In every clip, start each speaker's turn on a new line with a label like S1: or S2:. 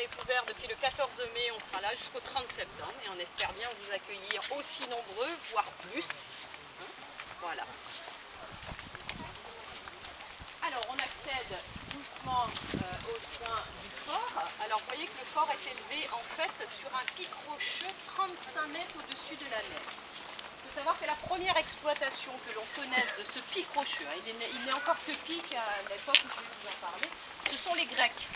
S1: est ouvert depuis le 14 mai, on sera là jusqu'au 30 septembre et on espère bien vous accueillir aussi nombreux, voire plus. Hein, voilà. Alors on accède doucement au sein du fort. Alors vous voyez que le fort est élevé en fait sur un pic rocheux 35 mètres au-dessus de la mer. Il faut savoir que la première exploitation que l'on connaisse de ce pic rocheux, hein, il n'est encore que pic à l'époque où je vais vous en parler, ce sont les Grecs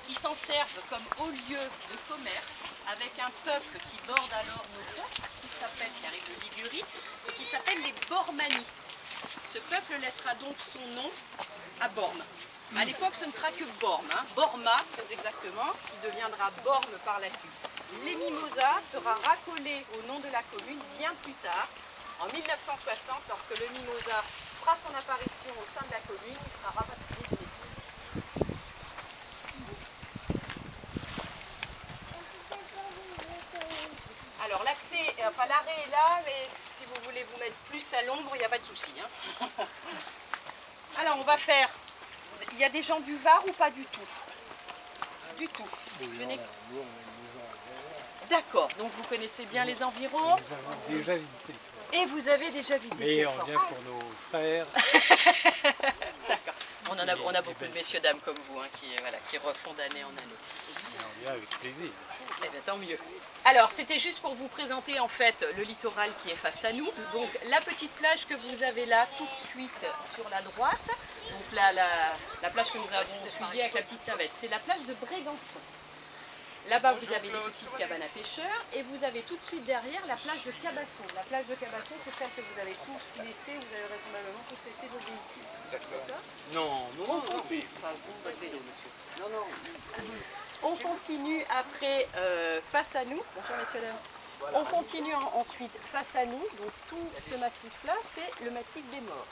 S1: qui s'en servent comme haut lieu de commerce avec un peuple qui borde alors nos côtes, qui arrive de Ligurie, et qui s'appelle les Bormani. Ce peuple laissera donc son nom à Bormes. À l'époque, ce ne sera que Bormes, hein, Borma très exactement, qui deviendra Bormes par la suite. Les Mimosas sera racolé au nom de la commune bien plus tard, en 1960, lorsque le Mimosa fera son apparition au sein de la commune, il sera rapatrié de l'État. Alors l'accès, enfin l'arrêt est là, mais si vous voulez vous mettre plus à l'ombre, il n'y a pas de souci. Hein. Alors on va faire, il y a des gens du Var ou pas du tout? Du tout. D'accord, donc vous connaissez bien les environs.
S2: Nous avons déjà visité.
S1: Et vous avez déjà visité.
S2: Mais on vient pour nos frères.
S1: D'accord. On a beaucoup de messieurs dames comme vous hein, qui refont d'année en année.
S2: On vient avec plaisir.
S1: Eh bien, tant mieux. Alors, c'était juste pour vous présenter en fait le littoral qui est face à nous. Donc, la petite plage que vous avez là, tout de suite sur la droite. Donc, la plage que nous avons suivie avec la petite navette, c'est la plage de Brégançon. Là-bas, vous avez des petites cabanes à pêcheurs et vous avez tout de suite derrière la plage de Cabasson. La plage de Cabasson, c'est celle que vous avez tous laissé, vous avez vraisemblablement tous laissé vos véhicules. D'accord.
S2: Non,
S1: On continue. Enfin, vous, votre vélo, monsieur. Non, non. On continue après face à nous. Bonjour, messieurs, dames. On continue ensuite face à nous. Donc, tout ce massif-là, c'est le massif des Morts,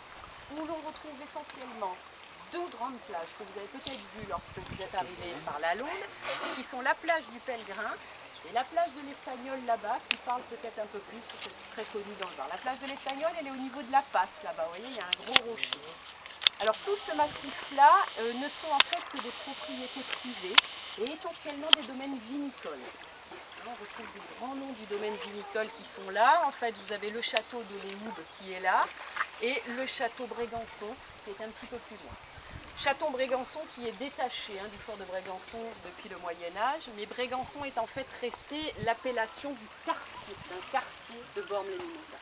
S1: où l'on retrouve essentiellement deux grandes plages que vous avez peut-être vues lorsque vous êtes arrivé par la Londe, qui sont la plage du Pèlerin et la plage de l'Estagnol là-bas, qui parle peut-être un peu plus, parce que c'est très connu dans le Var. La plage de l'Estagnol, elle est au niveau de la Passe là-bas, vous voyez, il y a un gros rocher. Alors tout ce massif-là ne sont en fait que des propriétés privées et essentiellement des domaines vinicoles. On retrouve des grands noms du domaine vinicole qui sont là. En fait, vous avez le château de Léhoube qui est là et le château Brégançon qui est un petit peu plus loin. Château Brégançon qui est détaché du fort de Brégançon depuis le Moyen-Âge, mais Brégançon est en fait resté l'appellation du quartier, d'un quartier de Bormes-les-Mimosas.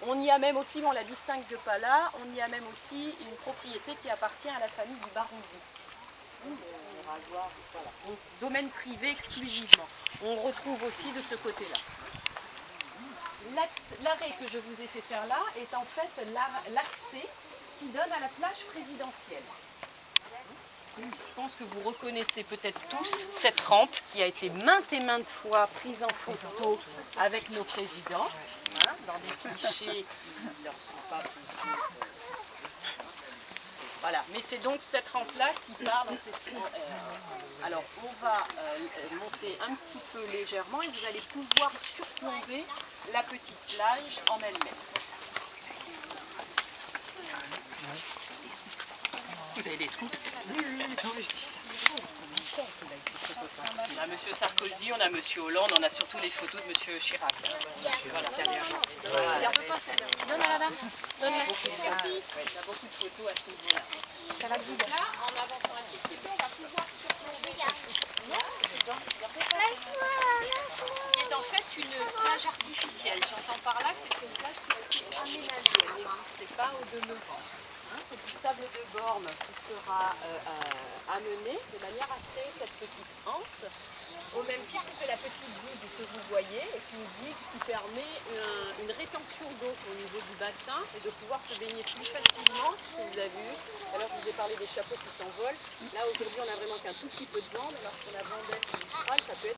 S1: On y a même aussi, on la distingue de pas là, on y a même aussi une propriété qui appartient à la famille du baron Gou. Voilà. Donc, domaine privé exclusivement. On retrouve aussi de ce côté-là. L'arrêt que je vous ai fait faire là est en fait l'accès qui donne à la plage présidentielle. Je pense que vous reconnaissez peut-être tous cette rampe qui a été maintes et maintes fois prise en photo avec nos présidents, hein, dans des clichés qui ne leur sont pas plus. Voilà, mais c'est donc cette rampe-là qui part dans ces sillons. Alors, on va monter un petit peu légèrement et vous allez pouvoir surplomber la petite plage en elle-même. Vous avez des scoops? On a M. Sarkozy, on a M. Hollande, on a surtout les photos de M. Chirac. Voilà, donne à la dame. Il y a beaucoup de photos à ce niveau-là. Ça la guide. Là, en avançant un petit peu, on va pouvoir surplomber qui est en fait une plage artificielle. J'entends par là que c'est une plage qui a été aménagée. Elle n'existait pas au demeurant. C'est du sable de Bormes qui sera amené de manière à créer cette petite anse, au même titre que la petite digue que vous voyez, est une digue qui permet une rétention d'eau au niveau du bassin et de pouvoir se baigner plus facilement. Vous avez vu, tout à l'heure je vous ai parlé des chapeaux qui s'envolent. Là aujourd'hui on n'a vraiment qu'un tout petit peu de vent, lorsqu'on a vent d'est ou mistral, ça peut être